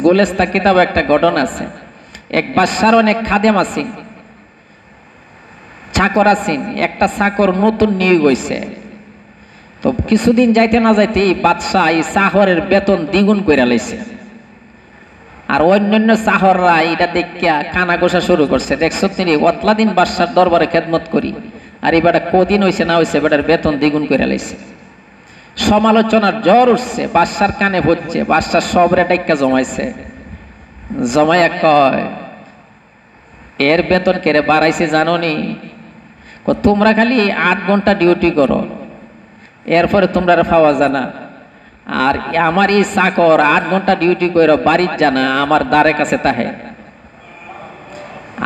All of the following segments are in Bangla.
গোলেস্তা কিতাবে একটা ঘটনা আছে। এক বাদশার অনেক খাদেম আছেন, চাকর আছেন। একটা চাকর নতুন নিয়োগ হইছে। তো কিছুদিন যাইতে না যাইতে বাদশাহ এই চাকরের বেতন দ্বিগুণ করে লাইছে। আর অন্যান্য চাকররা এটা দেখিয়া কানা গোসা শুরু করছে, দেখছো তিনি অতলা দিন বাদশার দরবারে খেদমত করি, আর এবার কদিন হয়েছে না হয়েছে বেটার বেতন দ্বিগুণ করে লাইছে। সমালোচনার জ্বর উঠছে, বাদশার কানে হচ্ছে। বাদশার সবরে ডাইকা জমাইছে, জমাইয়া কয় এর বেতন কেড়ে বাড়াইছে জানো নি? তোমরা খালি 8 ঘন্টা ডিউটি করো, এরপরে তোমরা পাওয়া জানা। আর আমার এই চাকর 8 ঘন্টা ডিউটি করে বাড়ির জানা আমার দ্বারে কাছে তাহে,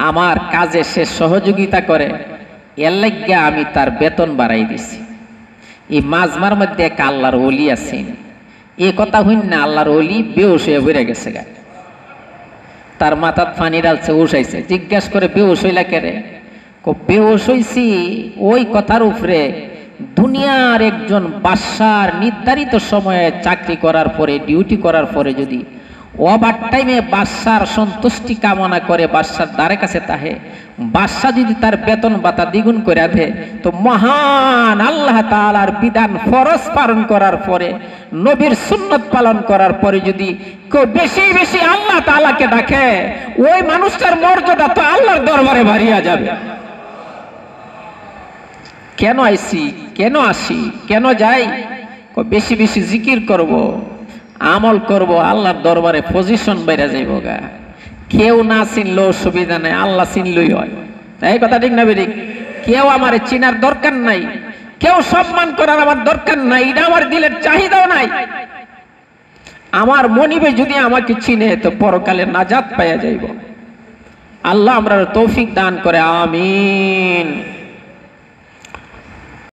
আমার কাজে সে সহযোগিতা করে, এর লাগিয়া আমি তার বেতন বাড়াই দিছি। এই মাজমার মধ্যে এক আল্লাহর ওলি আছেন, এই কথা হইন না আল্লাহর ওলি বেহুশ হয়ে বেড়ে গেছে গা। তার মাথার পানি ডালছে, উঠাইছে। জিজ্ঞাসা করে বেহুশ হইলা কেরে? বেহুশ হইছি ওই কথার উপরে দুনিয়ার একজন বাদশার নির্ধারিত সময়ে চাকরি করার পরে, ডিউটি করার পরে যদি ওভার টাইমে বাদশার সন্তুষ্টি কামনা করে বাদশার দ্বারে কাছে তাহে, বাদশাহ যদি তার বেতন ভাতা দ্বিগুণ করে দেয়, তো মহান আল্লাহ তাআলার বিধান ফরজ পালন করার পরে, নবীর সুন্নত পালন করার পরে যদি কেউ বেশি বেশি আল্লাহ তাআলাকে ডাকে, ওই মানুষটার মর্যাদা তো আল্লাহর দরবারে বাড়িয়া যাবে। কেন আইছি, কেন আসি, কেন যাই? বেশি বেশি জিকির করব, আমল করব, আল্লাহর দরবারে পজিশন বেড়ে যাইব গা। কেউ না চিনলেও সুবিধা নাই, আল্লাহ চিনলই হয়। এই কথা ঠিক না বেরিক? কেউ আমার চিনার দরকার নাই, কেউ সম্মান করার আমার দরকার নাই, এটা আমার দিলের চাহিদাও নাই। আমার মনিবে যদি আমাকে চিনে তো পরকালে নাজাত পাইয়া যাইব। আল্লাহ আমরা তৌফিক দান করে, আমিন।